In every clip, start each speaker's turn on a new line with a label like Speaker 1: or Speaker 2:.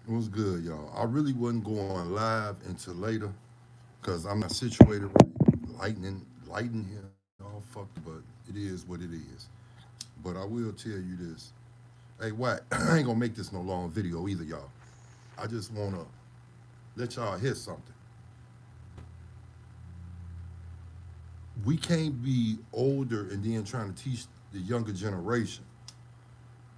Speaker 1: It was good, y'all. I really wasn't going live until later because I'm not situated right. Lighting here all fucked, but it is what it is. But I will tell you this. Hey, Wack, I ain't gonna make this no long video either, y'all. I just wanna let y'all hear something. We can't be older and then trying to teach the younger generation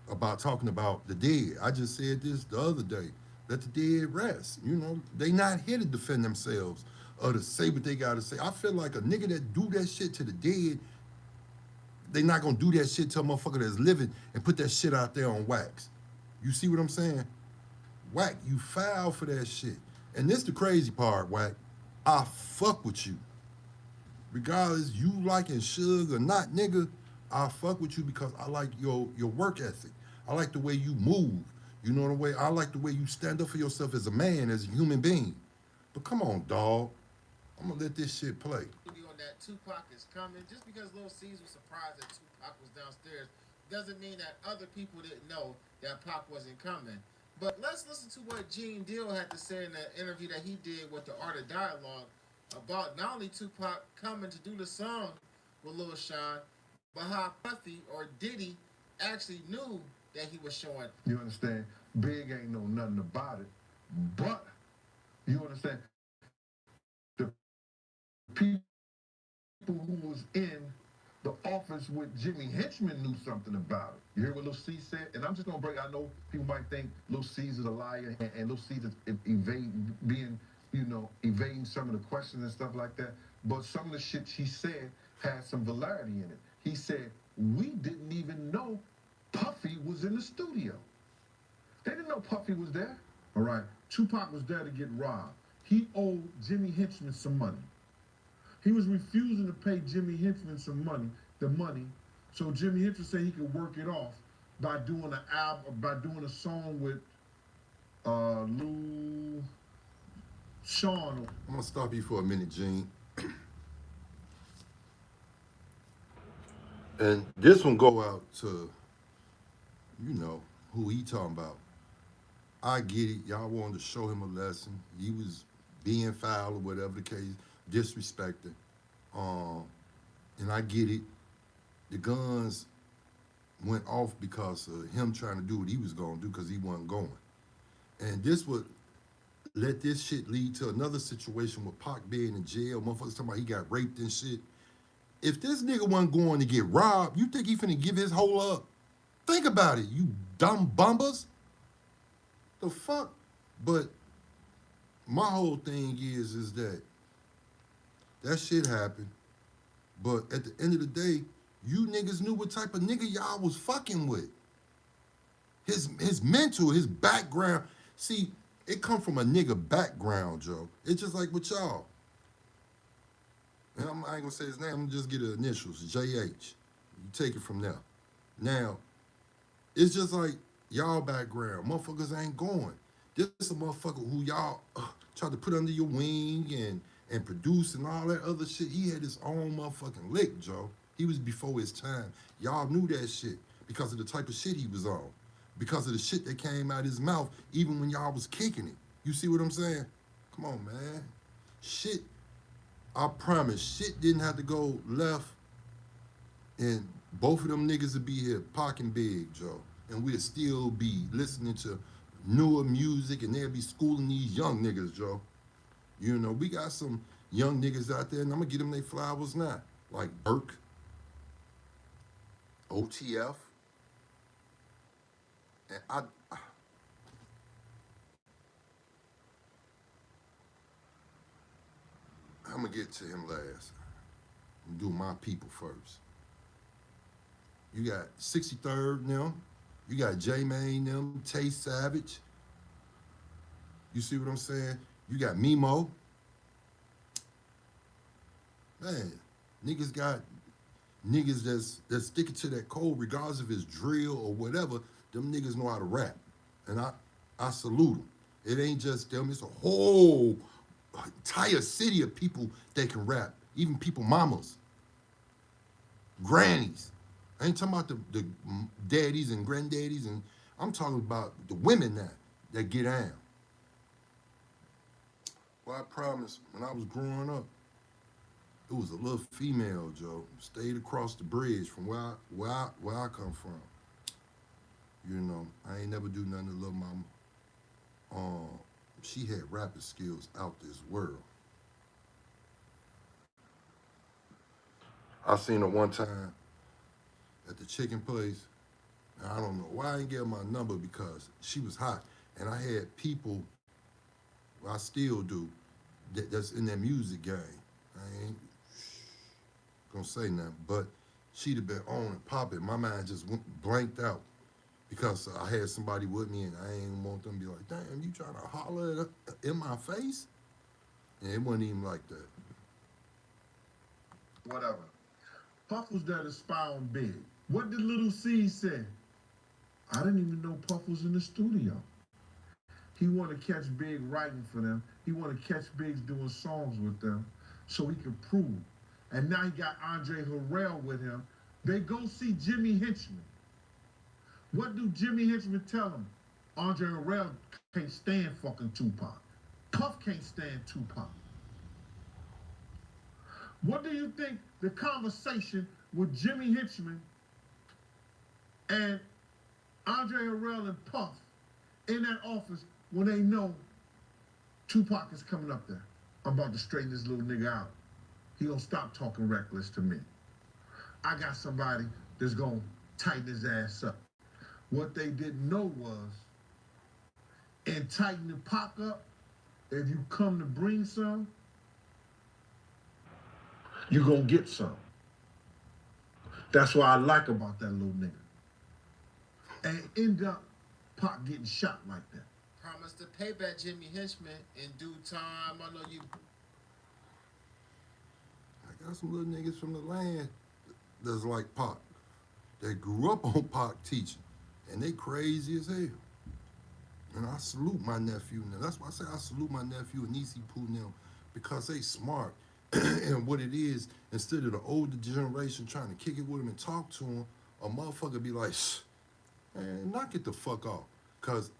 Speaker 1: about talking about the dead. I just said this the other day. Let the dead rest. You know, they not here to defend themselves or to say what they gotta say. I feel like a nigga that do that shit to the dead, they not gonna do that shit to a motherfucker that's living and put that shit out there on wax. You see what I'm saying? Wack, you foul for that shit. And this the crazy part, Wack. I fuck with you. Regardless you liking Suge or not, nigga, I fuck with you because I like your work ethic. I like the way you move. You know the way I like the way you stand up for yourself as a man, as a human being. But come on, dog. I'm gonna let this shit play.
Speaker 2: On that Tupac is coming. Just because Lil C's was surprised that Tupac was downstairs doesn't mean that other people didn't know that Pac wasn't coming. But let's listen to what Gene Deal had to say in the interview that he did with the Art of Dialogue about not only Tupac coming to do the song with Lil Sean, but how Puffy or Diddy actually knew that he was showing.
Speaker 3: You understand? Big ain't know nothing about it, but you understand? The people who was in the office with Jimmy Henchman knew something about it. You hear what Lil C said? And I'm just gonna break. I know people might think Lil C's is a liar and Lil C's is evading some of the questions and stuff like that. But some of the shit he said had some validity in it. He said, we didn't even know Puffy was in the studio. They didn't know Puffy was there. All right. Tupac was there to get robbed. He owed Jimmy Henchman some money. He was refusing to pay Jimmy Henchman the money, so Jimmy Henchman said he could work it off by doing a song with Lou Sean.
Speaker 1: I'm gonna stop you for a minute, Gene. And this one go out to, you know, who he talking about. I get it. Y'all wanted to show him a lesson. He was being foul or whatever the case, disrespecting. And I get it. The guns went off because of him trying to do what he was going to do because he wasn't going. And this would let this shit lead to another situation with Pac being in jail. Motherfuckers talking about he got raped and shit. If this nigga wasn't going to get robbed, you think he finna give his whole up? Think about it, you dumb bumbers. The fuck? But my whole thing is that shit happened. But at the end of the day, you niggas knew what type of nigga y'all was fucking with. His mental, his background. See, it come from a nigga background, Joe. It's just like with y'all. And I ain't gonna say his name, I'm gonna just get the initials, JH. You take it from there. Now, it's just like y'all background. Motherfuckers ain't going. This is a motherfucker who y'all tried to put under your wing and produce and all that other shit. He had his own motherfucking lick, Joe. He was before his time. Y'all knew that shit because of the type of shit he was on. Because of the shit that came out his mouth, even when y'all was kicking it. You see what I'm saying? Come on, man. Shit, I promise, shit didn't have to go left, and both of them niggas would be here, Pac and Big, Joe. And we'd still be listening to newer music, and they'll be schooling these young niggas, Joe. You know, we got some young niggas out there, and I'm gonna get them their flowers now. Like Burke, OTF, and I'm gonna get to him last. And do my people first. You got 63rd them. You got J-Main them, Tay Savage. You see what I'm saying? You got Mimo. Man, niggas got niggas that's sticking to that code regardless of his drill or whatever. Them niggas know how to rap. And I salute them. It ain't just them, it's a whole entire city of people that can rap. Even people mamas, grannies. I ain't talking about the daddies and granddaddies, and I'm talking about the women now. that get down. Well, I promise, when I was growing up, it was a little female, Joe, stayed across the bridge from where I come from. You know, I ain't never do nothing to little mama. She had rapping skills out this world. I seen her one time at the chicken place. And I don't know why I didn't get her my number because she was hot. And I had people, well, I still do, that's in that music game. I ain't gonna say nothing, but she'd have been on and popping. My mind just went blanked out because I had somebody with me and I ain't want them to be like, damn, you trying to holler in my face? And it wasn't even like that.
Speaker 3: Whatever. Puff was there to spy on Big. What did Little C say? I didn't even know Puff was in the studio. He wanted to catch Big writing for them. He wanted to catch Big doing songs with them so he could prove. And now he got Andre Harrell with him. They go see Jimmy Henchman. What do Jimmy Henchman tell him? Andre Harrell can't stand fucking Tupac. Puff can't stand Tupac. What do you think the conversation with Jimmy Henchman and Andre Harrell and Puff in that office when they know Tupac is coming up there? I'm about to straighten this little nigga out. He gonna stop talking reckless to me. I got somebody that's gonna tighten his ass up. What they didn't know was, in tightening Pac up, if you come to bring some, you gonna get some. That's what I like about that little nigga. And end up Pac getting shot like that.
Speaker 2: Promise to pay back Jimmy Henchman in due time. I know you.
Speaker 1: I got some little niggas from the land that's like Pac. They grew up on Pac teaching, and they crazy as hell. And I salute my nephew. Now that's why I say I salute my nephew and Nisi Poo now, because they smart. And what it is, instead of the older generation trying to kick it with him and talk to him, a motherfucker be like, man, knock it the fuck off. Because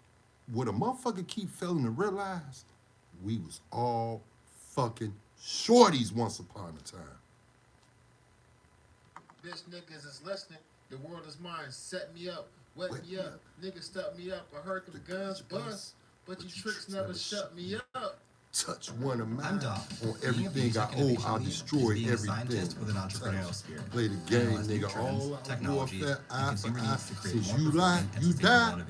Speaker 1: what a motherfucker keep failing to realize, we was all fucking shorties once upon a time.
Speaker 2: Bitch niggas is listening. The world is mine. Set me up. Wet me up. Niggas stuck me up. I heard them guns bust. But you tricks never shut me up.
Speaker 1: Touch one of mine.
Speaker 4: I'm Dom.
Speaker 1: On everything I owe, I'll destroy everything.
Speaker 4: With an entrepreneurial spirit.
Speaker 1: Play the game, nigga. All out warfare, eye for eye. Since you lie, you die.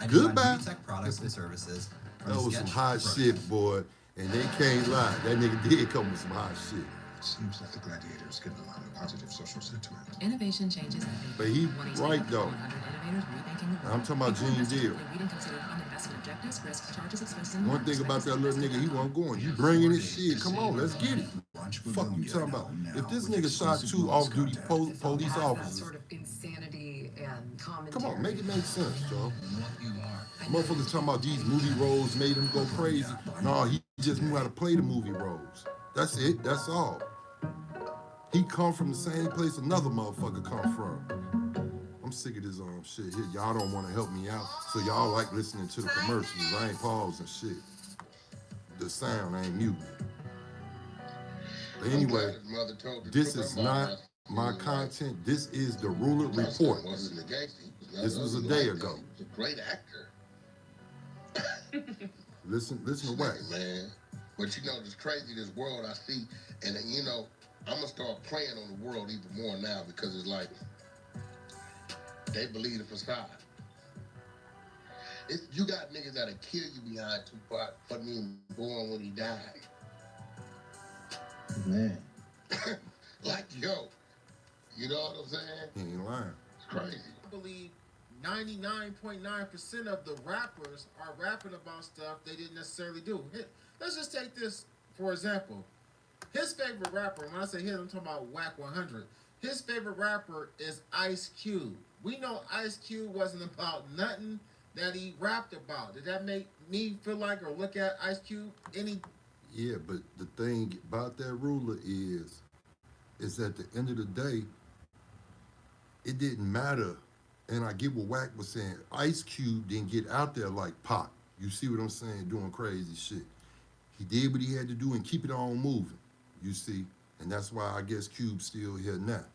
Speaker 1: Goodbye.
Speaker 4: Tech products and services.
Speaker 1: That was some hot shit, boy. And they can't lie. That nigga did come with some hot shit.
Speaker 5: Seems like the gladiators get a lot of positive social sentiment.
Speaker 6: Innovation changes everything.
Speaker 1: But he right though. I'm talking about Gene Deal. One thing about that little nigga, he wasn't going. You bringing his shit. Come on, let's get it. Fuck you talking about? If this nigga shot 2 off-duty police officers,
Speaker 6: Sort of insanity and commentary.
Speaker 1: come on, make it make sense, Joe. Motherfuckers talking about these movie roles made him go crazy. No, he just knew how to play the movie roles. That's it. That's all. He come from the same place another motherfucker come from. I'm sick of this shit here. Y'all don't want to help me out, so y'all like listening to the commercials. I ain't pausing shit. The sound ain't muting. But anyway, this is not my content. This is the Ruler Report. This was a day ago.
Speaker 7: He's a great actor.
Speaker 1: Listen to Wack.
Speaker 7: Man. But you know, it's crazy, this world I see, and you know, I'm gonna start praying on the world even more now because it's like, they believe the facade. You got niggas that'll kill you behind Tupac, but me born when he died.
Speaker 3: Man.
Speaker 7: Like, yo, you know what I'm saying?
Speaker 1: He ain't lying.
Speaker 7: It's crazy.
Speaker 2: I believe 99.9% of the rappers are rapping about stuff they didn't necessarily do. Let's just take this for example. His favorite rapper, when I say his, I'm talking about Wack 100. His favorite rapper is Ice Cube. We know Ice Cube wasn't about nothing that he rapped about. Did that make me feel like or look at Ice Cube any?
Speaker 1: Yeah, but the thing about that ruler is at the end of the day, it didn't matter. And I get what Wack was saying. Ice Cube didn't get out there like Pac. You see what I'm saying? Doing crazy shit. He did what he had to do and keep it on moving. You see? And that's why I guess Cube's still here now.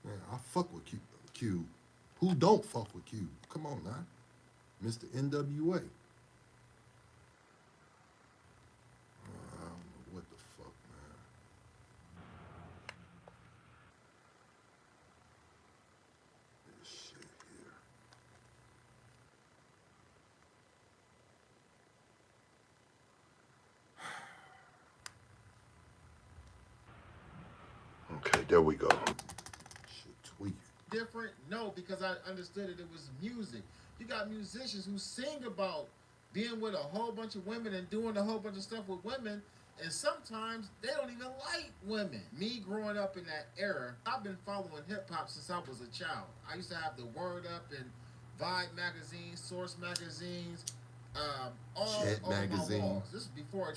Speaker 1: Man, I fuck with Cube. Who don't fuck with Cube? Come on now. Mr. NWA. I don't know what the fuck, man. This shit here. Okay, there we go. Shit, tweak.
Speaker 2: Different? No, because I understood it was music. You got musicians who sing about being with a whole bunch of women and doing a whole bunch of stuff with women, and sometimes they don't even like women. Me growing up in that era, I've been following hip hop since I was a child. I used to have the Word Up and Vibe magazines, Source magazines, all
Speaker 1: Jet
Speaker 2: over
Speaker 1: magazine.
Speaker 2: my walls.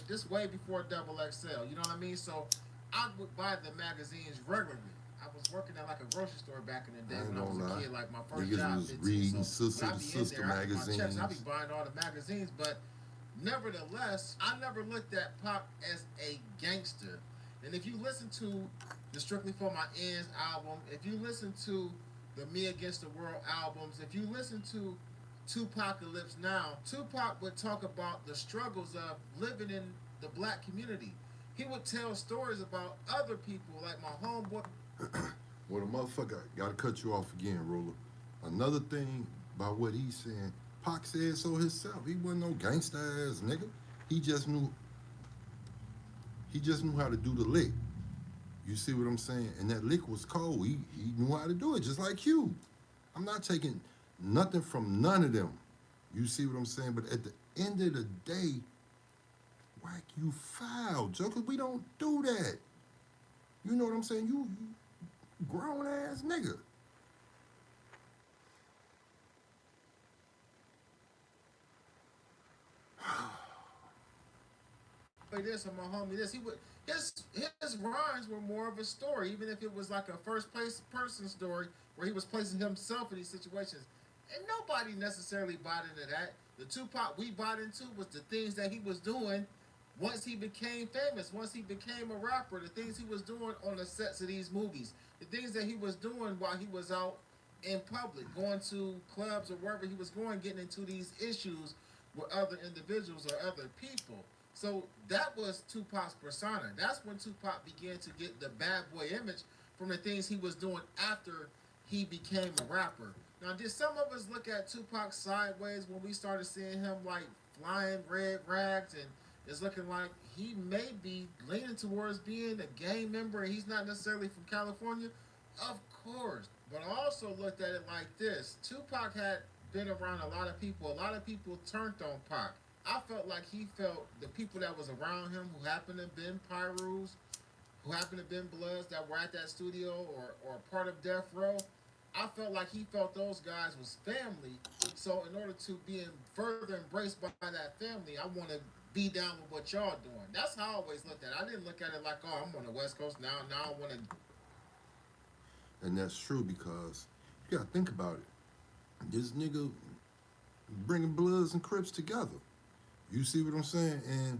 Speaker 2: This way before Double XL. You know what I mean? So I would buy the magazines regularly. I was working at like a grocery store back in the day when I was a kid, like my first
Speaker 1: Niggas
Speaker 2: job.
Speaker 1: was
Speaker 2: 15,
Speaker 1: reading
Speaker 2: so
Speaker 1: sister
Speaker 2: when I
Speaker 1: to
Speaker 2: be in
Speaker 1: sister
Speaker 2: there, I get my checks,
Speaker 1: magazines.
Speaker 2: I be buying all the magazines, but nevertheless, I never looked at Pac as a gangster. And if you listen to the Strictly For My Ends album, if you listen to the Me Against the World albums, if you listen to Tupacalypse Now, Tupac would talk about the struggles of living in the black community. He would tell stories about other people, like my homeboy.
Speaker 1: Well, the motherfucker, gotta cut you off again, Roller. Another thing about what he's saying, Pac said so himself. He wasn't no gangsta ass nigga. He just knew how to do the lick. You see what I'm saying? And that lick was cold. He knew how to do it, just like you. I'm not taking nothing from none of them. You see what I'm saying? But at the end of the day, Wack, you foul, Joker. We don't do that. You know what I'm saying? You grown ass nigga.
Speaker 2: This and my homie this. He would his rhymes were more of a story, even if it was like a first person story where he was placing himself in these situations. And nobody necessarily bought into that. The Tupac we bought into was the things that he was doing once he became famous, once he became a rapper, the things he was doing on the sets of these movies, the things that he was doing while he was out in public, going to clubs or wherever he was going, getting into these issues with other individuals or other people. So that was Tupac's persona. That's when Tupac began to get the bad boy image from the things he was doing after he became a rapper. Now, did some of us look at Tupac sideways when we started seeing him like flying red rags and it's looking like he may be leaning towards being a gang member and he's not necessarily from California? Of course. But I also looked at it like this. Tupac had been around a lot of people. A lot of people turned on Pac. I felt like he felt the people that was around him who happened to have been Pyrus, who happened to have been Bloods that were at that studio or part of Death Row, I felt like he felt those guys was family. So in order to be further embraced by that family, I want to be down with what y'all doing. That's how I always looked at it. I didn't look at it like, oh, I'm on the West Coast now. Now I want to.
Speaker 1: And that's true because you gotta think about it. This nigga bringing Bloods and Crips together. You see what I'm saying? And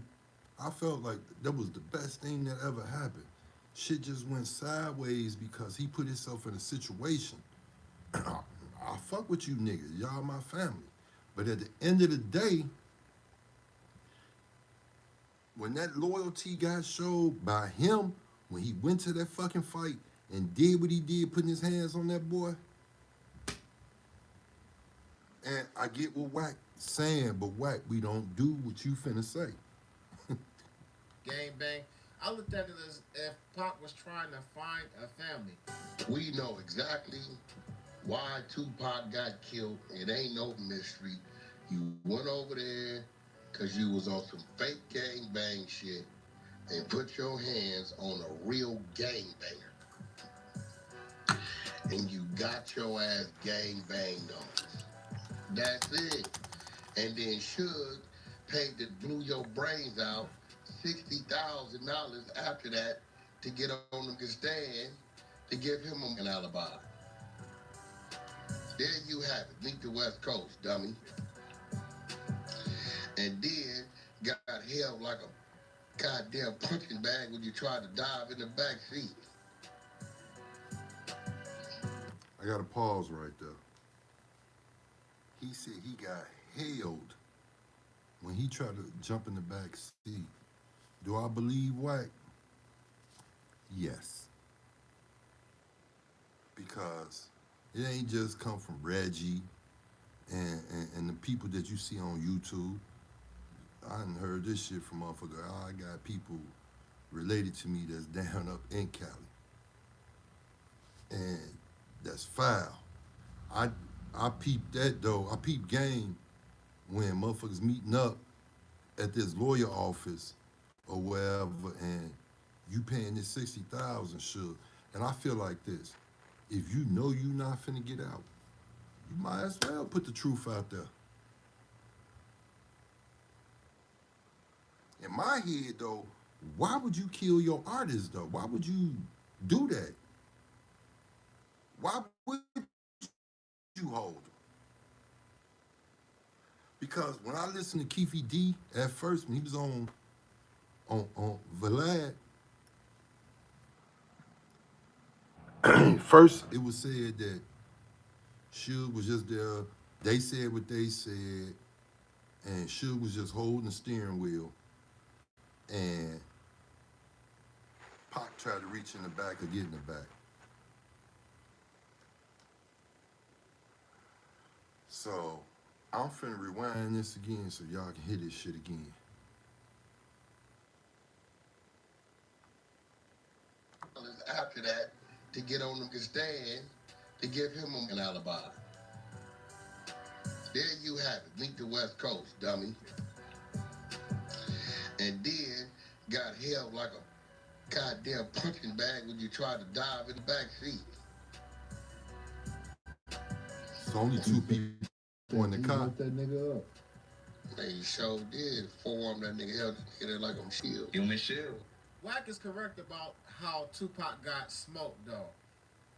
Speaker 1: I felt like that was the best thing that ever happened. Shit just went sideways because he put himself in a situation. I fuck with you niggas. Y'all my family. But at the end of the day, when that loyalty got showed by him, when he went to that fucking fight and did what he did, putting his hands on that boy, and I get what Wack saying, but Wack, we don't do what you finna say.
Speaker 2: Gang bang. I looked at it as if Pac was trying to find a family.
Speaker 7: We know exactly why Tupac got killed. It ain't no mystery. You went over there because you was on some fake gang bang shit and put your hands on a real gang banger. And you got your ass gang banged on. That's it. And then Suge paid to blew your brains out $60,000 after that to get on the stand to give him an alibi. There you have it. Meet the West Coast, dummy. held like a goddamn punching bag when you tried to dive in the back seat.
Speaker 1: I got to pause right there. He said he got held when he tried to jump in the back seat. Do I believe Wack? Yes. Because it ain't just come from Reggie and the people that you see on YouTube. I done heard this shit from motherfucker. I got people related to me that's down up in Cali. And that's foul. I peeped that though. I peeped game when motherfuckers meeting up at this lawyer office or wherever, and you paying this 60,000 should. And I feel like this: if you know you not finna get out, you might as well put the truth out there. In my head though, why would you kill your artist though? Why would you do that? Why would you hold him? Because when I listened to Keefy D at first, when he was on Vlad, first it was said that Suge was just there. They said what they said, and Suge was just holding the steering wheel. And Pac tried to reach in the back or get in the back. So I'm finna rewind this again so y'all can hear this shit again.
Speaker 7: After that, to get on the stand, to give him an alibi. There you have it. Meet the West Coast, dummy. And then got held like a goddamn punching bag when you tried to dive in the back seat.
Speaker 1: It's only two people in the car.
Speaker 3: That nigga up.
Speaker 7: They sure did form that nigga, held that nigga like I'm shield.
Speaker 5: Human shield.
Speaker 2: Wack is correct about how Tupac got smoked, though.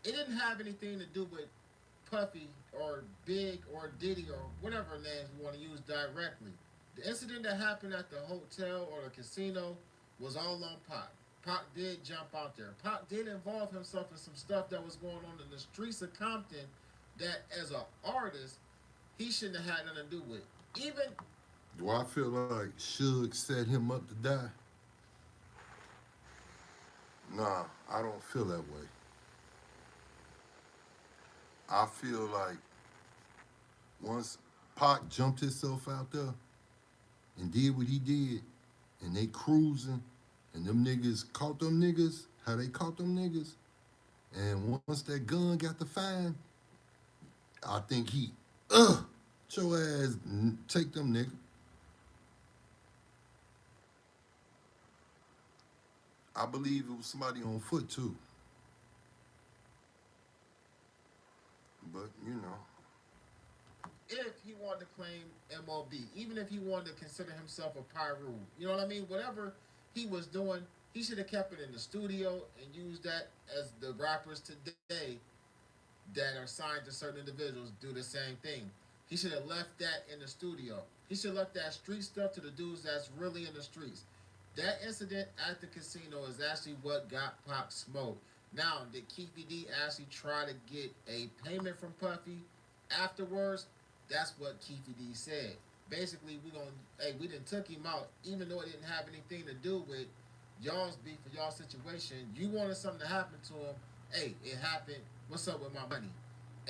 Speaker 2: It didn't have anything to do with Puffy or Big or Diddy or whatever names we want to use directly. The incident that happened at the hotel or the casino was all on Pac. Pac did jump out there. Pac did involve himself in some stuff that was going on in the streets of Compton that, as an artist, he shouldn't have had nothing to do with. Even...
Speaker 1: Do I feel like Suge set him up to die? Nah, I don't feel that way. I feel like once Pac jumped himself out there and did what he did, and they cruising, and them niggas caught them niggas, how they caught them niggas, and once that gun got the fine, I think he, your ass, take them niggas. I believe it was somebody on foot too. But, you know.
Speaker 2: if he wanted to claim MOB, even if he wanted to consider himself a Pyru, you know what I mean? Whatever he was doing, he should have kept it in the studio and used that as the rappers today that are signed to certain individuals do the same thing. He should have left that in the studio. He should have left that street stuff to the dudes that's really in the streets. That incident at the casino is actually what got Pac smoked. Now, did Keefy D actually try to get a payment from Puffy afterwards? That's what Keefy D said. Basically, we done took him out, even though it didn't have anything to do with y'all's beef or y'all situation. You wanted something to happen to him. Hey, it happened. What's up with my money?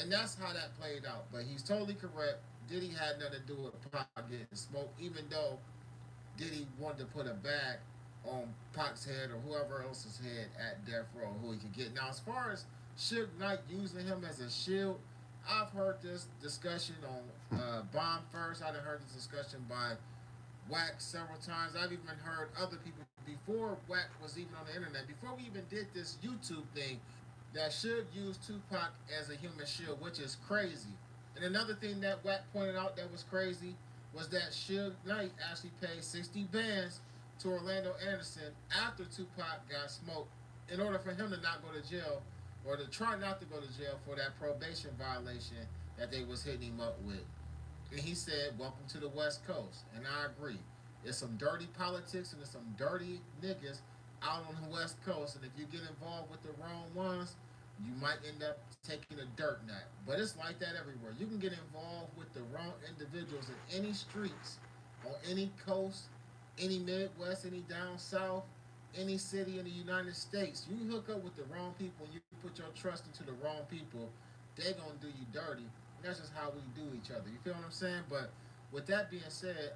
Speaker 2: And that's how that played out. But he's totally correct. Diddy had nothing to do with Pac getting smoked, even though Diddy wanted to put a bag on Pac's head or whoever else's head at death row who he could get. Now, as far as Suge Knight using him as a shield, I've heard this discussion on Bomb First. I've heard this discussion by Wack several times. I've even heard other people before Wack was even on the internet, before we even did this YouTube thing, that Suge used Tupac as a human shield, which is crazy. And another thing that Wack pointed out that was crazy was that Suge Knight actually paid 60 bands to Orlando Anderson after Tupac got smoked in order for him to not go to jail, or to try not to go to jail for that probation violation that they was hitting him up with. And he said, welcome to the West Coast. And I agree. There's some dirty politics and there's some dirty niggas out on the West Coast, and if you get involved with the wrong ones, you might end up taking a dirt nap. But it's like that everywhere. You can get involved with the wrong individuals in any streets, on any coast, any Midwest, any down south, any city in the United States. You hook up with the wrong people and you put your trust into the wrong people, they're gonna do you dirty. And that's just how we do each other. You feel what I'm saying? But with that being said,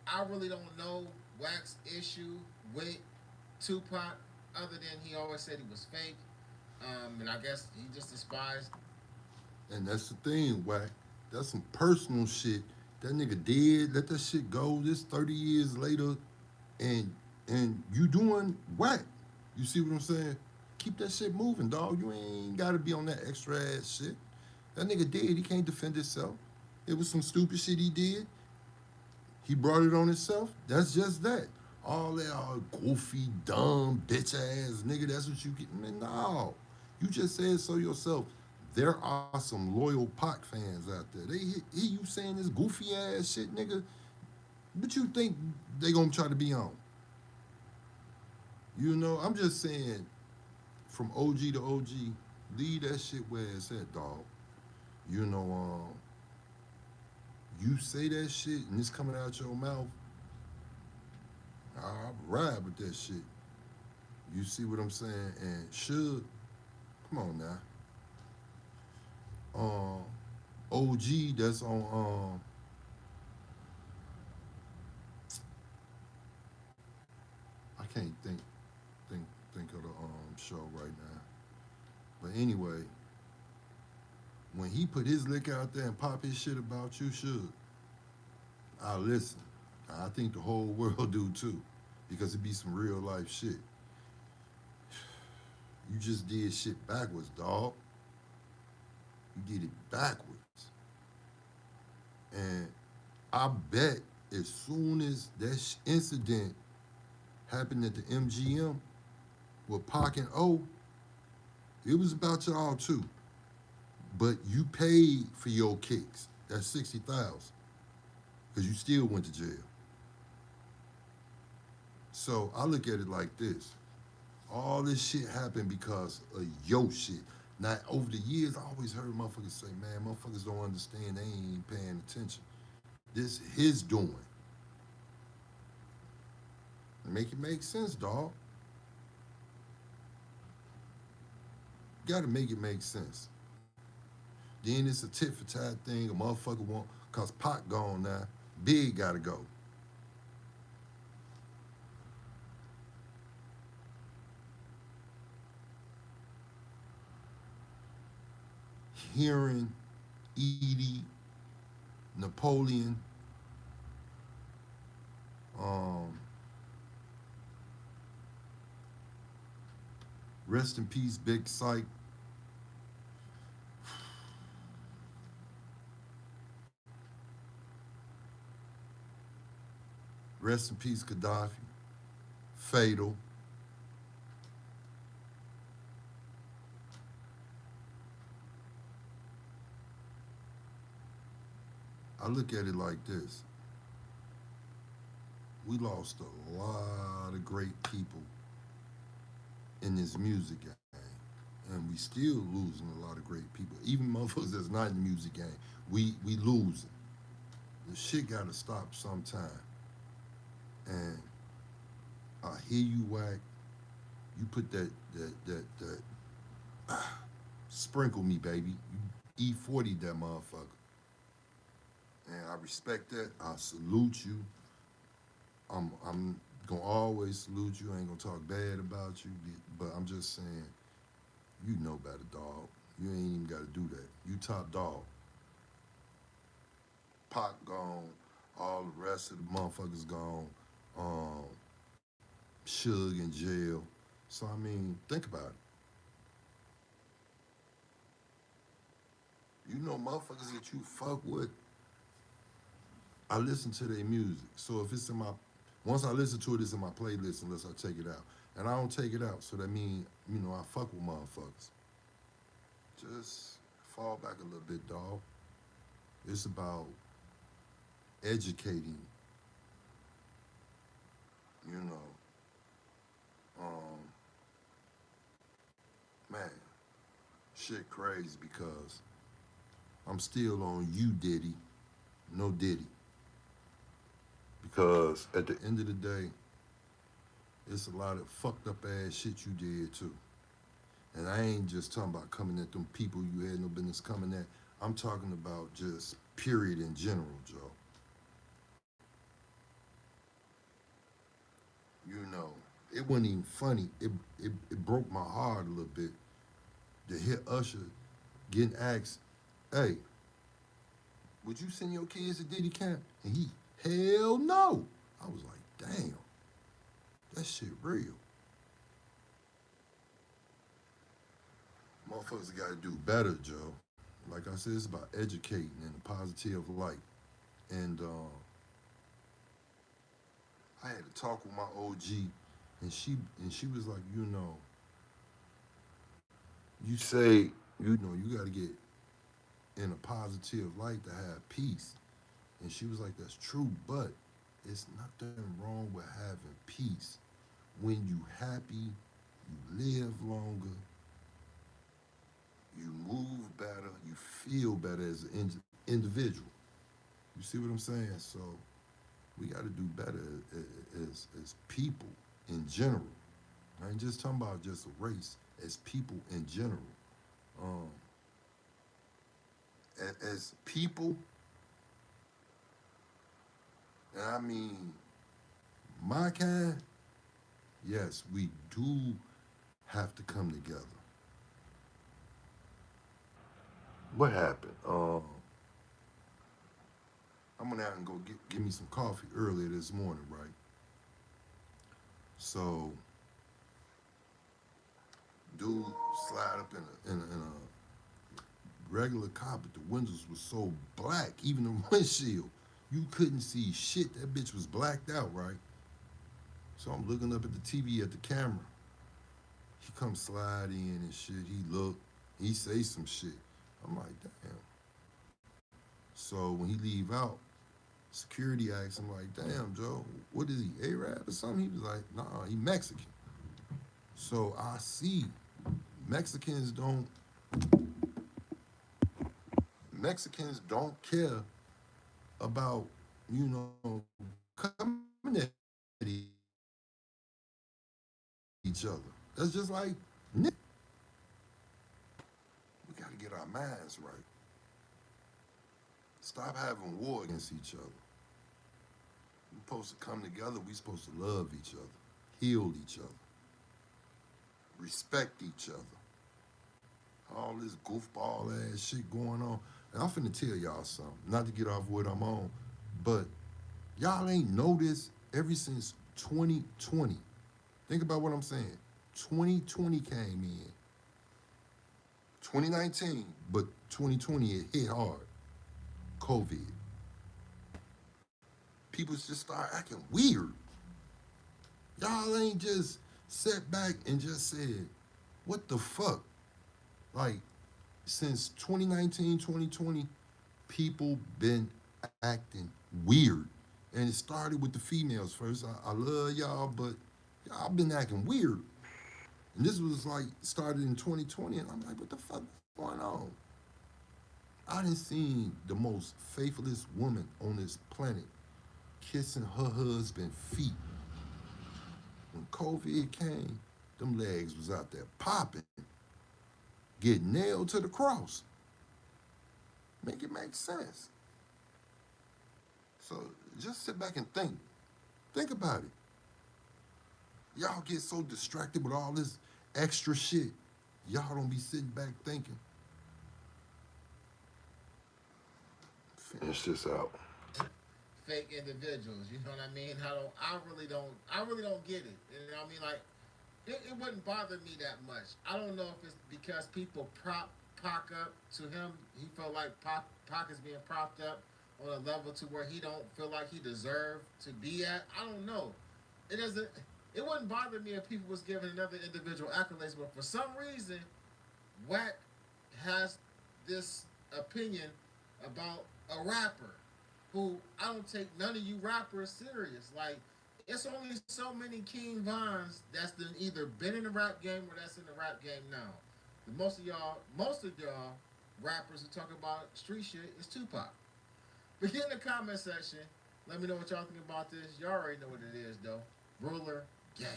Speaker 2: I really don't know Wack's issue with Tupac, other than he always said he was fake. And I guess he just despised.
Speaker 1: And that's the thing, Wack. That's some personal shit. That nigga dead. Let that shit go. This 30 years later, and you doing Wack. You see what I'm saying? Keep that shit moving, dog. You ain't gotta be on that extra ass shit. That nigga dead. He can't defend himself. It was some stupid shit he did. He brought it on himself. That's just that. All that goofy, dumb, bitch ass nigga. That's what you get. Man, no. You just said so yourself. There are some loyal Pac fans out there. They hear you saying this goofy ass shit, nigga. But you think they gonna try to be on? You know, I'm just saying, from OG to OG, leave that shit where it's at, dog. You know, you say that shit and it's coming out your mouth, I'll ride with that shit. You see what I'm saying? And should, come on now. OG that's on I can't think of the show right now. But anyway, when he put his lick out there and pop his shit about you, should I listen? I think the whole world do too, because it be some real life shit. You just did shit backwards, dog. You did it backwards. And I bet as soon as that incident happened at the MGM with Pac and O, it was about y'all too. But you paid for your kicks. That's $60,000. Because you still went to jail. So I look at it like this. All this shit happened because of your shit. Now, over the years, I always heard motherfuckers say, man, motherfuckers don't understand, they ain't paying attention. This his doing. Make it make sense, dog. Gotta make it make sense. Then it's a tit for tat thing, a motherfucker want, cause Pac gone now, Big gotta go. Hearing Edie, Napoleon, rest in peace, Big Psych. Rest in peace, Gaddafi. Fatal. I look at it like this. We lost a lot of great people in this music game. And we still losing a lot of great people. Even motherfuckers that's not in the music game, we losing. The shit gotta stop sometime. And I hear you, Wack. You put that sprinkle me, baby. You E40 that motherfucker. And I respect that. I salute you. I'm gonna always salute you. I ain't gonna talk bad about you, but I'm just saying, you know better, dog. You ain't even gotta do that. You top dog. Pac gone. All the rest of the motherfuckers gone. Suge in jail. So I mean, think about it. You know motherfuckers that you fuck with, I listen to their music. So if it's in my, once I listen to it, it's in my playlist unless I take it out. And I don't take it out, so that means, you know, I fuck with motherfuckers. Just fall back a little bit, dog. It's about educating you know, man, shit crazy because I'm still on you, Diddy, no Diddy. Because at the end of the day, it's a lot of fucked up ass shit you did too. And I ain't just talking about coming at them people you had no business coming at. I'm talking about just period in general, Joe. You know, it wasn't even funny. It broke my heart a little bit to hear Usher getting asked, hey, would you send your kids to Diddy camp? And he, hell no. I was like, damn, that shit real. Motherfuckers gotta do better, Joe. Like I said, it's about educating in a positive light. And I had to talk with my OG, and she was like, you know, you say, you know, you gotta get in a positive light to have peace. And she was like, that's true, but it's nothing wrong with having peace. When you happy, you live longer, you move better, you feel better as an individual. You see what I'm saying? So we got to do better as people in general. I ain't just talking about just a race, as people in general. Um, as people, and I mean my kind, yes, we do have to come together. What happened? I went out and go get me some coffee earlier this morning, right? So, dude slide up in a regular car, but the windows were so black, even the windshield, you couldn't see shit. That bitch was blacked out, right? So I'm looking up at the TV at the camera. He come slide in and shit. He look, he say some shit. I'm like, damn. So when he leave out, security asked him like, damn, Joe, what is he, Arab or something? He was like, nah, he Mexican. So I see Mexicans don't Mexicans don't care about, you know, coming at each other. That's just like, we gotta get our minds right. Stop having war against each other. We're supposed to come together. We're supposed to love each other, heal each other, respect each other. All this goofball ass shit going on. And I'm finna tell y'all something, not to get off what I'm on, but y'all ain't noticed ever since 2020. Think about what I'm saying. 2020 came in. 2019, but 2020 it hit hard. COVID. People just start acting weird. Y'all ain't just sat back and just said, what the fuck? Like, since 2019, 2020, people been acting weird. And it started with the females first. I love y'all, but y'all been acting weird. And this was like, started in 2020, and I'm like, what the fuck is going on? I done seen the most faithless woman on this planet kissing her husband's feet. When COVID came, them legs was out there popping, getting nailed to the cross. Make it make sense. So just sit back and think. Think about it. Y'all get so distracted with all this extra shit. Y'all don't be sitting back thinking. Finish this out.
Speaker 2: Fake individuals, you know what I mean? I really don't get it. You know what I mean? Like, it wouldn't bother me that much. I don't know if it's because people prop Pac up to him. He felt like Pac is being propped up on a level to where he don't feel like he deserved to be at. I don't know. It doesn't. It wouldn't bother me if people was giving another individual accolades, but for some reason, Wack has this opinion about a rapper who I don't take none of you rappers serious. Like, it's only so many King Vons that's either been in the rap game or that's in the rap game now. Most of y'all rappers who talk about street shit is Tupac. But get in the comment section. Let me know what y'all think about this. Y'all already know what it is, though. Ruler Gang.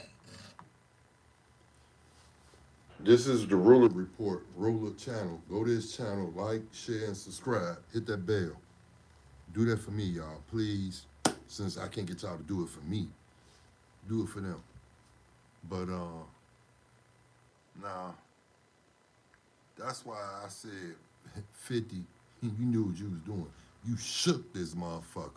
Speaker 1: This is the Ruler Report, Ruler channel. Go to his channel, like, share, and subscribe. Hit that bell. Do that for me, y'all, please. Since I can't get y'all to do it for me, do it for them. But nah, that's why I said 50. You knew what you was doing. You shook this motherfucker.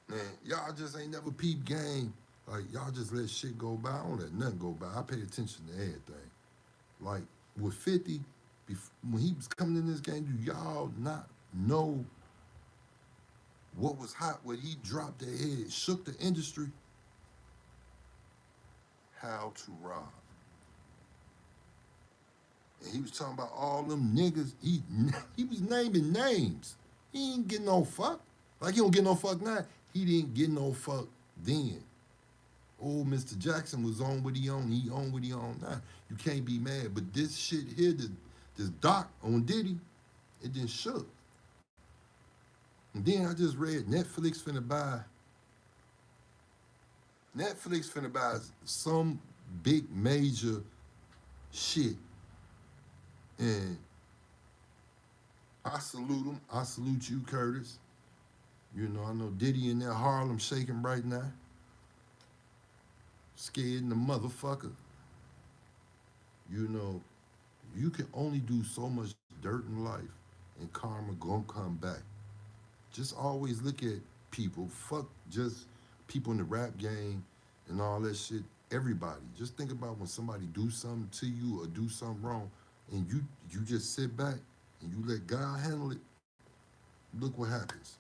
Speaker 1: Man, y'all just ain't never peep game. Like, y'all just let shit go by. I don't let nothing go by. I pay attention to everything. Like, with 50, when he was coming in this game, do y'all not know what was hot when he dropped their head, shook the industry? How to Rob. And he was talking about all them niggas. He was naming names. He ain't getting no fuck. Like, he don't get no fuck now. He didn't get no fuck then. Old Mr. Jackson was on what he on. He on what he on now. You can't be mad. But this shit here, this doc on Diddy, it didn't shook. And then I just read Netflix finna buy some big major shit. And I salute him. I salute you, Curtis. You know, I know Diddy in there Harlem shaking right now. Scared in the motherfucker. You know, you can only do so much dirt in life and karma gonna come back. Just always look at people. Fuck just people in the rap game and all that shit. Everybody. Just think about when somebody do something to you or do something wrong and you just sit back and you let God handle it. Look what happens.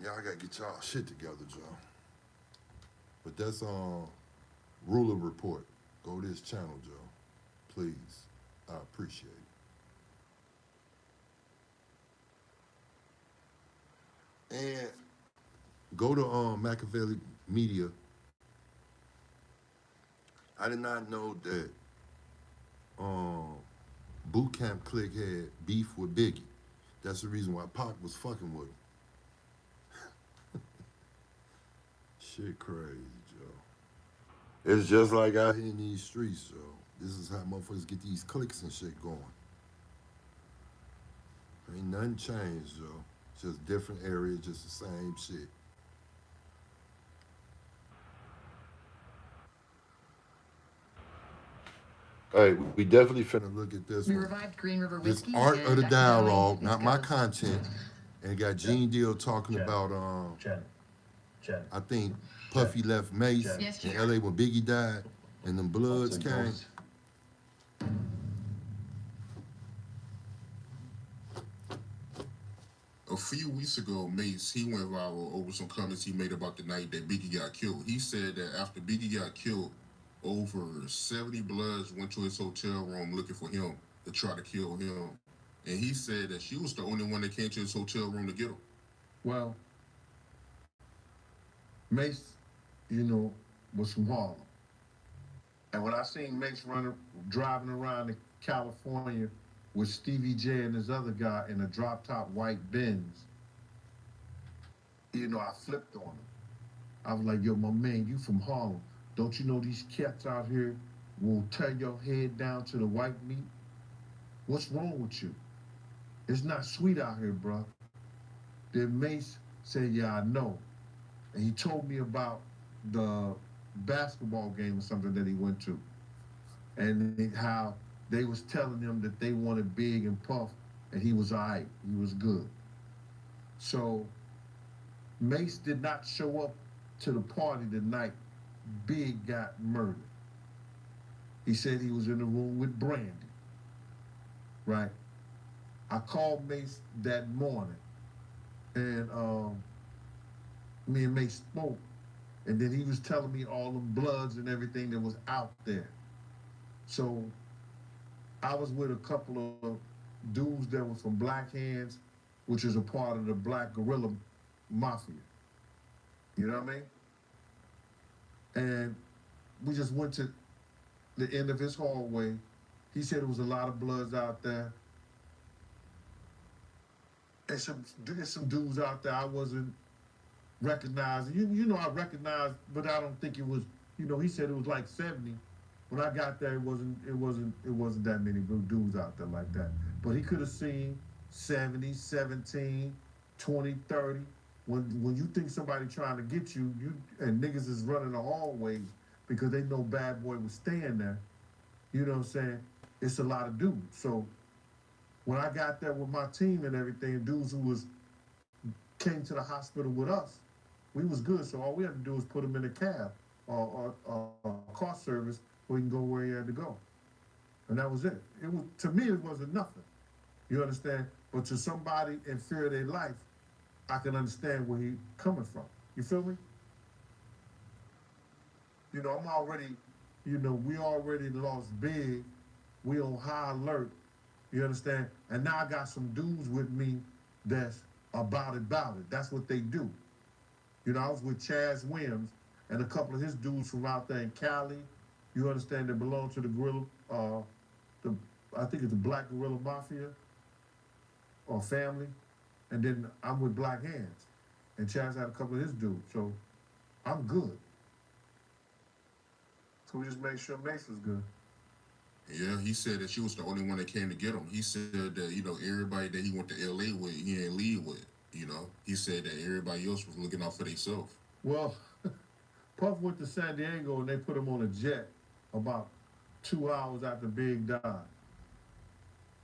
Speaker 1: Yeah, I gotta get y'all shit together, Joe. But that's Ruler Report. Go to this channel, Joe. Please. I appreciate it. And go to Machiavelli Media. I did not know that Boot Camp Click had beef with Biggie. That's the reason why Pac was fucking with him. Shit crazy, Joe. It's just like out here in these streets, Joe. This is how motherfuckers get these clicks and shit going. Ain't nothing changed, Joe. Just different areas, just the same shit. Hey, we definitely finna look at this
Speaker 6: We
Speaker 1: one.
Speaker 6: revived Green River
Speaker 1: This
Speaker 6: whiskey.
Speaker 1: art of the
Speaker 6: and
Speaker 1: dialogue,
Speaker 6: accidentally
Speaker 1: not my
Speaker 6: discovered-
Speaker 1: content. And it got Gene Deal talking about I think Puffy left Mace
Speaker 6: Yes,
Speaker 1: in
Speaker 6: Chair.
Speaker 1: LA when Biggie died and them Bloods came.
Speaker 8: A few weeks ago, Mace, he went viral over some comments he made about the night that Biggie got killed. He said that after Biggie got killed, over 70 Bloods went to his hotel room looking for him to try to kill him. And he said that she was the only one that came to his hotel room to get him.
Speaker 3: Well, Mace, you know, was from Harlem. And when I seen Mace driving around in California with Stevie J and this other guy in a drop-top white Benz, you know, I flipped on him. I was like, yo, my man, you from Harlem. Don't you know these cats out here will tear your head down to the white meat? What's wrong with you? It's not sweet out here, bro. Then Mace said, yeah, I know. And he told me about the basketball game or something that he went to. And how they was telling him that they wanted Big and Puff, and he was all right. He was good. So Mace did not show up to the party the night Big got murdered. He said he was in the room with Brandy, right? I called Mace that morning, and me and Mace spoke, and then he was telling me all the Bloods and everything that was out there. So I was with a couple of dudes that were from Black Hands, which is a part of the Black Guerrilla Mafia. You know what I mean? And we just went to the end of his hallway. He said there was a lot of bloods out there. And there's some dudes out there I wasn't recognizing. You know, I recognized, but I don't think it was, you know, he said it was like 70. When I got there, it wasn't that many dudes out there like that. But he could have seen 70, 17, 20, 30. When you think somebody trying to get you, and niggas is running the hallways because they know Bad Boy was staying there, you know what I'm saying? It's a lot of dudes. So when I got there with my team and everything, dudes who came to the hospital with us, we was good. So all we had to do was put them in a cab or car service where he can go where he had to go. And that was it. To me, it wasn't nothing. You understand? But to somebody in fear of their life, I can understand where he coming from. You feel me? You know, I'm already, you know, we already lost big. We on high alert. You understand? And now I got some dudes with me that's about it. That's what they do. You know, I was with Chaz Williams and a couple of his dudes from out there in Cali. You understand? That belong to the Guerrilla, I think it's the Black Guerrilla Mafia or family. And then I'm with Black Hands. And Chaz had a couple of his dudes. So I'm good. So we just made sure Mace was good.
Speaker 8: Yeah, he said that she was the only one that came to get him. He said that, you know, everybody that he went to LA with, he didn't leave with, you know. He said that everybody else was looking out for themselves.
Speaker 3: Well, Puff went to San Diego and they put him on a jet about 2 hours after Big died.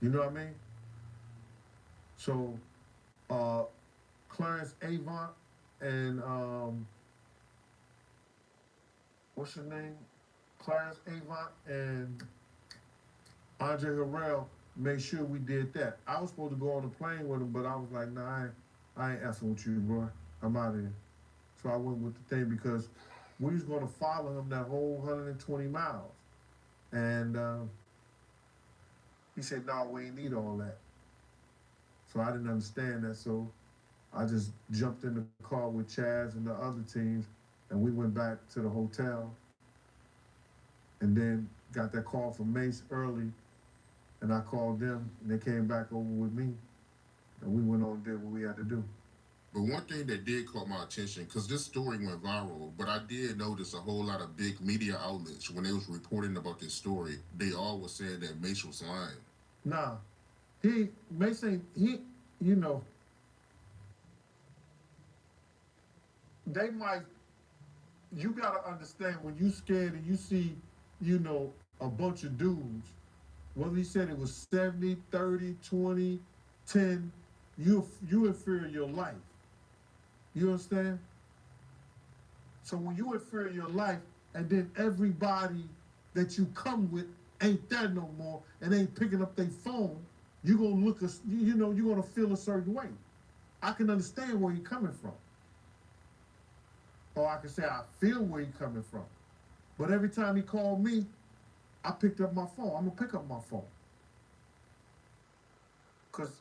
Speaker 3: You know what I mean? So, Clarence Avant and, what's her name? Clarence Avant and Andre Harrell made sure we did that. I was supposed to go on the plane with him, but I was like, nah, I ain't effing with you, bro. I'm out of here. So I went with the thing because we was going to follow him that whole 120 miles. And he said, no, we ain't need all that. So I didn't understand that. So I just jumped in the car with Chaz and the other teams, and we went back to the hotel. And then got that call from Mace early, and I called them, and they came back over with me, and we went on and did what we had to do.
Speaker 8: But one thing that did caught my attention, because this story went viral, but I did notice a whole lot of big media outlets, when they was reporting about this story, they all was saying that Mace was lying.
Speaker 3: Nah, Mace ain't, you know, they might, you gotta understand when you scared and you see, you know, a bunch of dudes, whether he said it was 70, 30, 20, 10, you in fear of your life. You understand? So when you in fear of your life and then everybody that you come with ain't there no more and ain't picking up their phone, you gonna look, you know, you're gonna feel a certain way. I can understand where you're coming from. Or I can say I feel where you're coming from. But every time he called me, I picked up my phone. I'm gonna pick up my phone. Cause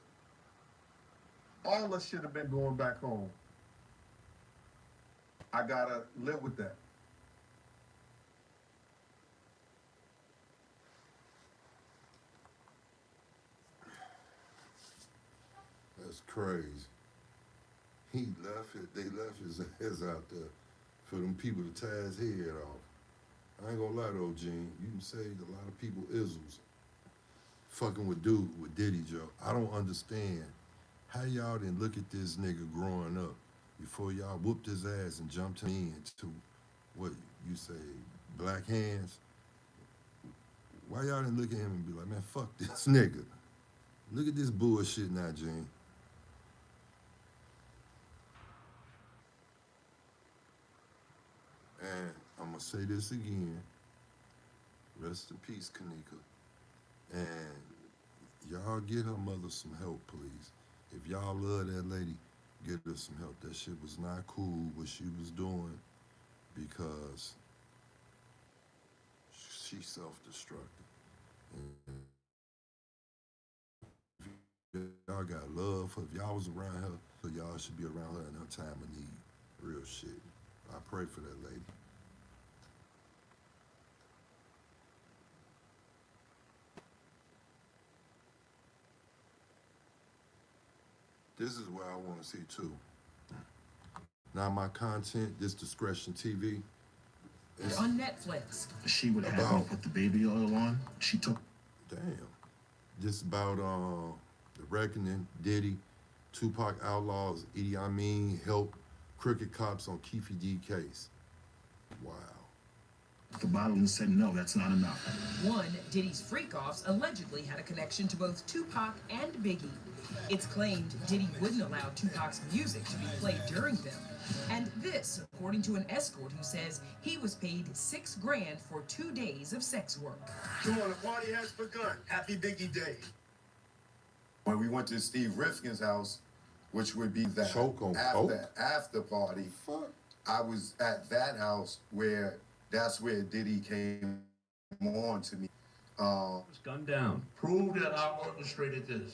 Speaker 3: all that should have been going back home. I gotta live with that.
Speaker 1: That's crazy. They left his ass out there for them people to tie his head off. I ain't gonna lie though, Gene. You can saved a lot of people isms. Fucking with Diddy, Joe. I don't understand how y'all didn't look at this nigga growing up before y'all whooped his ass and jumped him into what you say, Black Hands. Why y'all didn't look at him and be like, man, fuck this nigga. Look at this bullshit now, Gene. And I'm gonna say this again. Rest in peace, Kanika. And y'all get her mother some help, please. If y'all love that lady, get her some help. That shit was not cool what she was doing because she self-destructed. And if y'all got love for, if y'all was around her, so y'all should be around her in her time of need. Real shit. I pray for that lady. This is what I want to see too. Now my content, this Discretion TV. It's
Speaker 6: on Netflix.
Speaker 5: She would have me
Speaker 1: About-
Speaker 5: put the baby oil on. She took
Speaker 1: damn. This about the Reckoning, Diddy, Tupac Outlaws, Idi Amin, help crooked cops on Keefe D case. Wow.
Speaker 5: the bottle and said, no, that's not enough.
Speaker 9: One, Diddy's freak-offs allegedly had a connection to both Tupac and Biggie. It's claimed Diddy wouldn't allow Tupac's music to be played during them. And this, according to an escort who says he was paid $6 grand for 2 days of sex work.
Speaker 10: Come on, the party has begun. Happy Biggie Day.
Speaker 11: When we went to Steve Rifkin's house, which would be the
Speaker 1: Choke on coke?
Speaker 11: after party,
Speaker 1: Fuck.
Speaker 11: I was at that house where that's where Diddy came on to me.
Speaker 12: It's gunned down.
Speaker 10: Prove that I orchestrated this. You know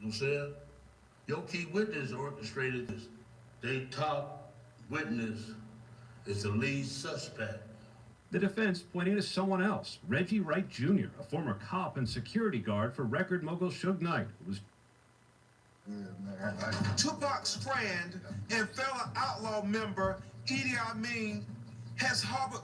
Speaker 10: what I'm saying? Your key witness orchestrated this. They top witness is the lead suspect.
Speaker 12: The defense pointing to someone else, Reggie Wright Jr., a former cop and security guard for record mogul Suge Knight, who was
Speaker 10: Tupac's friend and fellow outlaw member Idi Amin has harbored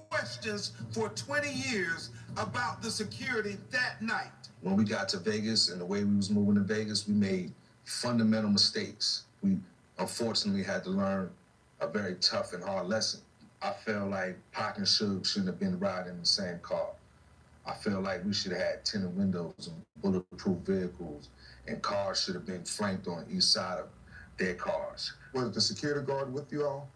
Speaker 10: questions for 20 years about the security that night.
Speaker 13: When we got to Vegas and the way we was moving to Vegas, we made fundamental mistakes. We unfortunately had to learn a very tough and hard lesson. I felt like Pac and Suge shouldn't have been riding in the same car. I felt like we should have had tinted windows and bulletproof vehicles, and cars should have been flanked on each side of their cars.
Speaker 3: Was the security guard with you all?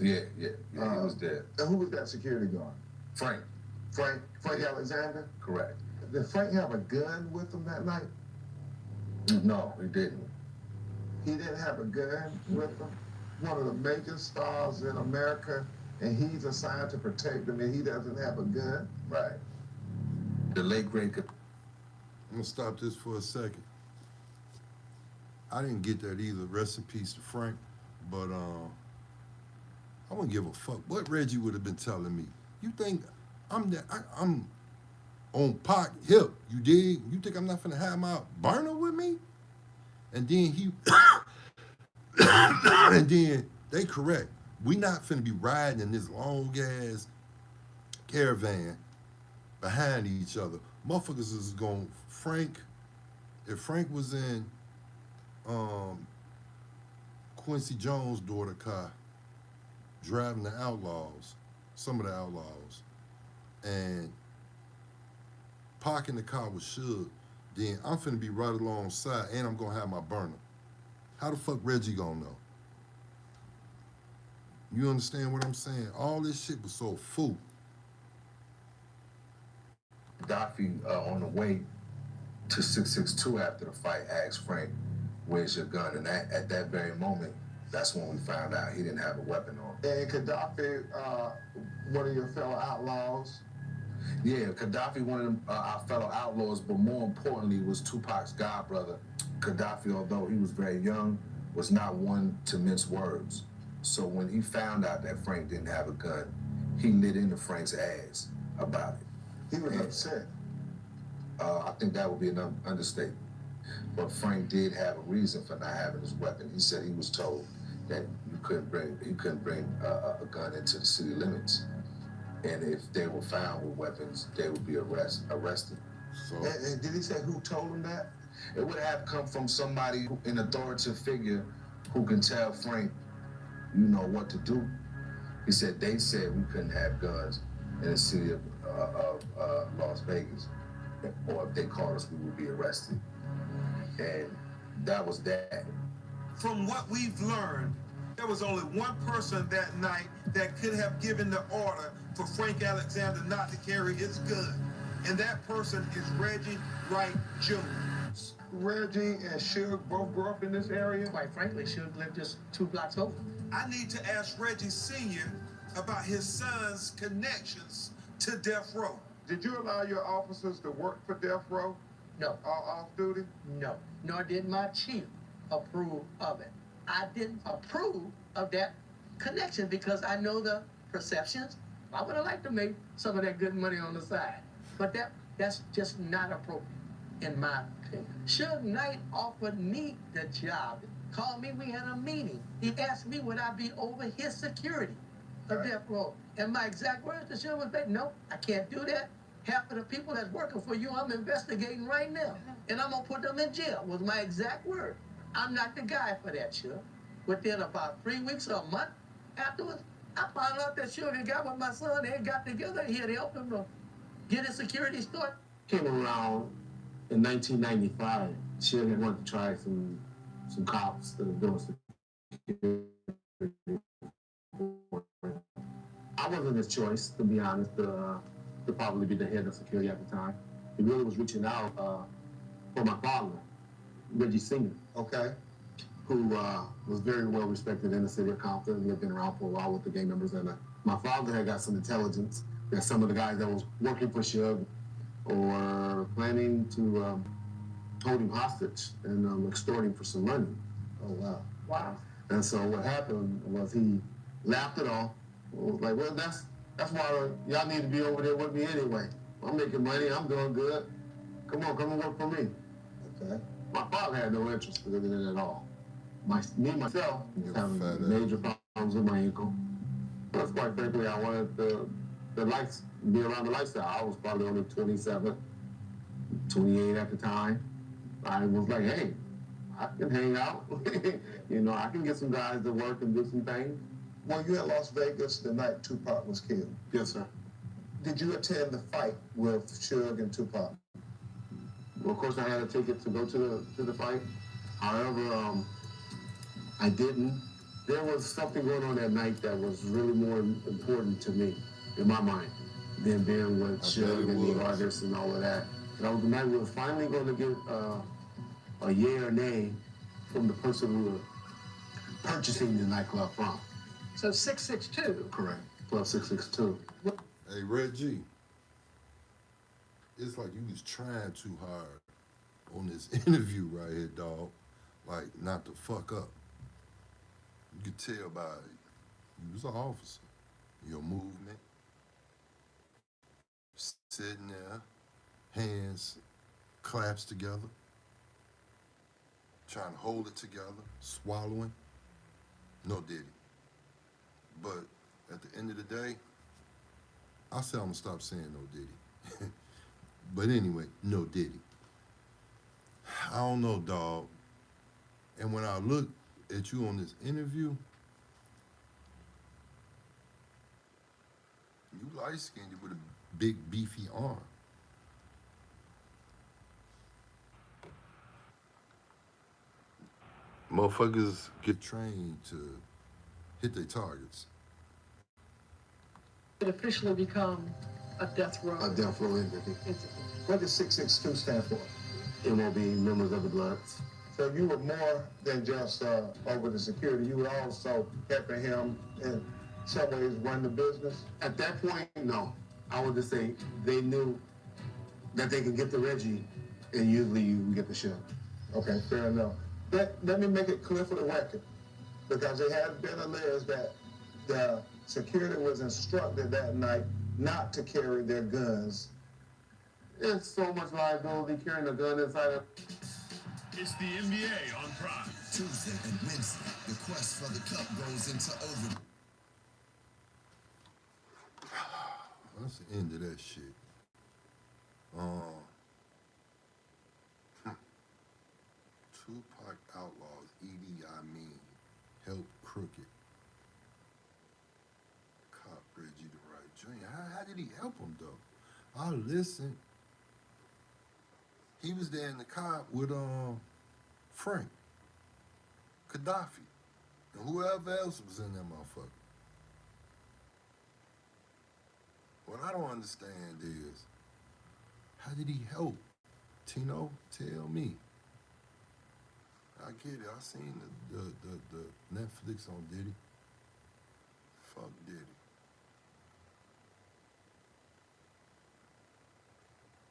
Speaker 13: Yeah, he was there.
Speaker 3: And who was that security guard?
Speaker 13: Frank,
Speaker 3: Frank Alexander?
Speaker 13: correct.
Speaker 3: Did Frank have a gun with him that night?
Speaker 13: No, he didn't.
Speaker 3: He didn't have a gun with him? One of the major stars in America, and he's assigned to protect him, and he doesn't have a gun?
Speaker 13: Right. The late great.
Speaker 1: I'm gonna stop this for a second. I didn't get that either. Rest in peace to Frank, but I wouldn't give a fuck what Reggie would have been telling me. You think I'm on Pac hip? You dig? You think I'm not finna have my burner with me? And then he, and then they correct. We not finna be riding in this long ass caravan behind each other. Motherfuckers is going if Frank was in Quincy Jones' daughter car driving the outlaws, some of the outlaws, and Pac in the car with Suge, then I'm finna be right alongside and I'm gonna have my burner. How the fuck Reggie gonna know? You understand what I'm saying? All this shit was so fool.
Speaker 13: Gaddafi, on the way to 662 after the fight, asked Frank, "Where's your gun?" And at that very moment, that's when we found out he didn't have a weapon on.
Speaker 3: And Gaddafi, one of your fellow outlaws?
Speaker 13: Yeah, Gaddafi, one of them, our fellow outlaws, but more importantly was Tupac's godbrother. Gaddafi, although he was very young, was not one to mince words. So when he found out that Frank didn't have a gun, he lit into Frank's ass about it.
Speaker 3: He was upset.
Speaker 13: I think that would be an understatement. But Frank did have a reason for not having his weapon. He said he was told that he couldn't bring a gun into the city limits. And if they were found with weapons, they would be arrested.
Speaker 1: So
Speaker 3: And did he say who told him that?
Speaker 13: It would have come from somebody, an authoritative figure, who can tell Frank, you know, what to do. He said they said we couldn't have guns in the city of Las Vegas, or if they caught us, we would be arrested. And that was that.
Speaker 10: From what we've learned, there was only one person that night that could have given the order for Frank Alexander not to carry his gun. And that person is Reggie Wright Jr.
Speaker 3: Reggie and Suge both grew up in this area?
Speaker 14: Quite frankly, Suge lived just 2 blocks over.
Speaker 10: I need to ask Reggie Sr. about his son's connections to death row.
Speaker 3: Did you allow your officers to work for Death Row?
Speaker 14: No.
Speaker 3: Off duty?
Speaker 14: No. Nor did my chief approve of it. I didn't approve of that connection because I know the perceptions. I would have liked to make some of that good money on the side. But that's just not appropriate, in my opinion. Suge Knight offered me the job. Called me, we had a meeting. He asked me would I be over his security of death row. And my exact words to Suge was, no, I can't do that. Half of the people that's working for you, I'm investigating right now. And I'm gonna put them in jail, was my exact word. I'm not the guy for that, Suge. Within about 3 weeks or a month afterwards, I found out that Suge had got with my son, they had got together, he had helped him to get his security started.
Speaker 15: Came around in 1995. Suge had wanted to try some cops that are doing security. I wasn't his choice, to be honest, to probably be the head of security at the time. He really was reaching out for my father, Reggie Singer.
Speaker 3: Okay.
Speaker 15: Who was very well respected in the city of Compton. He had been around for a while with the gang members. And my father had got some intelligence that some of the guys that was working for Suge or planning to hold him hostage and extort him for some money.
Speaker 3: Oh, wow.
Speaker 14: Wow.
Speaker 15: And so what happened was he laughed it off. Was like, well, that's why y'all need to be over there with me anyway. I'm making money, I'm doing good. Come on, come and work for me.
Speaker 3: Okay.
Speaker 15: My father had no interest in it at all. Myself, was having major problems with my ankle. That's quite frankly, I wanted the lights, be around the lifestyle. I was probably only 27, 28 at the time. I was like, hey, I can hang out. You know, I can get some guys to work and do some things.
Speaker 3: Were you at Las Vegas the night Tupac was killed?
Speaker 15: Yes, sir.
Speaker 3: Did you attend the fight with Suge and Tupac?
Speaker 15: Well, of course, I had a ticket to go to the fight. However, I didn't. There was something going on that night that was really more important to me, in my mind, than being with Suge and the artists and all of that. That was the night we were finally going to get a yay or nay from the person we were purchasing the nightclub from.
Speaker 14: So 662.
Speaker 15: Correct. Club 662.
Speaker 1: Hey, Reggie, it's like you was trying too hard on this interview right here, dog. Like, not to fuck up. You could tell by you was an officer. Your movement, sitting there, hands claps together, trying to hold it together, swallowing. No Diddy. But at the end of the day, I say I'm gonna stop saying no Diddy. But anyway, no Diddy. I don't know, dog. And when I look at you on this interview, you light-skinned with a big, beefy arm. Motherfuckers get trained to hit their targets.
Speaker 14: It officially become a death row.
Speaker 15: A death row entity.
Speaker 3: What does 662 stand for?
Speaker 15: MOB, Members of the Bloods.
Speaker 3: So you were more than just over the security. You were also helping him in some ways run the business?
Speaker 15: At that point, no. I would just say they knew that they could get the Reggie, and usually you can get the Suge.
Speaker 3: Okay, fair enough. Let me make it clear for the record, because it has been alleged that the security was instructed that night not to carry their guns.
Speaker 15: There's so much liability carrying a gun inside of...
Speaker 16: It's the NBA on Prime.
Speaker 5: Tuesday and Wednesday, the quest for the cup goes into over.
Speaker 1: That's the end of that shit. Tupac outlaws Idi Amin, help crooked. Cop Reggie the Right Jr. How did he help him though? I listened. He was there in the cop with Frank, Gaddafi, and whoever else was in that motherfucker. What I don't understand is, how did he help? Tino, tell me. I get it. I seen the Netflix on Diddy. Fuck Diddy.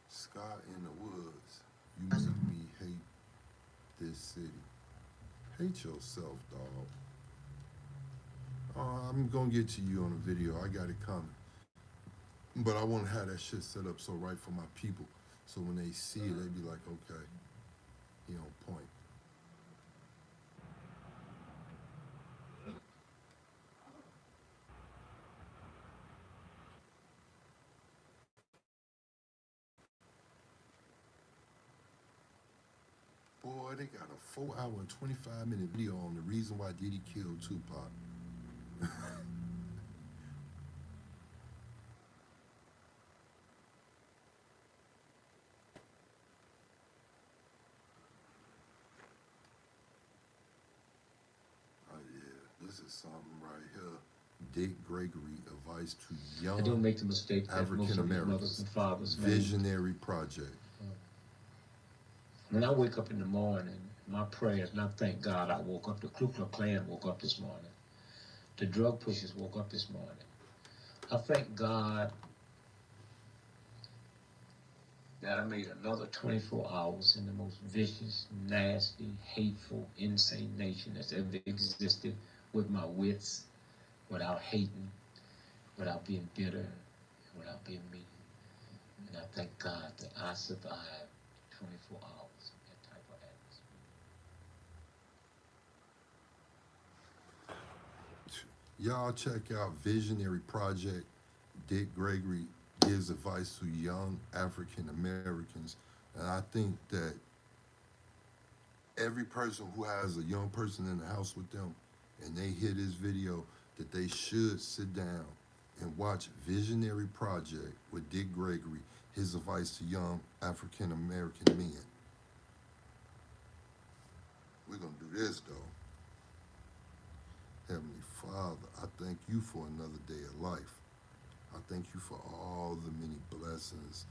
Speaker 1: Scott in the Woods, You make me hate this city. Hate yourself, dog. I'm gonna get to you on a video. I got it coming. But I want to have that shit set up so right for my people. So when they see it, they be like, okay, he on point. Boy, they got a 4-hour and 25-minute video on the reason why Diddy killed Tupac. Oh yeah, this is something right here. Dick Gregory, advice to young
Speaker 17: I don't make the mistake that most
Speaker 1: African
Speaker 17: of your mothers
Speaker 1: Americans.
Speaker 17: and fathers made.
Speaker 1: Visionary project.
Speaker 17: When I wake up in the morning, my prayers, and I thank God I woke up, the Ku Klux Klan woke up this morning. The drug pushers woke up this morning. I thank God that I made another 24 hours in the most vicious, nasty, hateful, insane nation that's ever existed with my wits, without hating, without being bitter, without being mean. And I thank God that I survived 24 hours in that type of atmosphere.
Speaker 1: Y'all check out Visionary Project. Dick Gregory gives advice to young African Americans. And I think that every person who has a young person in the house with them and they hear this video, that they should sit down and watch Visionary Project with Dick Gregory, his advice to young African American men. We're going to do this, though. Heavenly Father, I thank you for another day of life. I thank you for all the many blessings.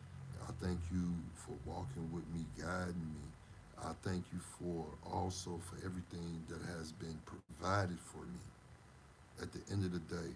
Speaker 1: I thank you for walking with me, guiding me. I thank you for also for everything that has been provided for me. At the end of the day,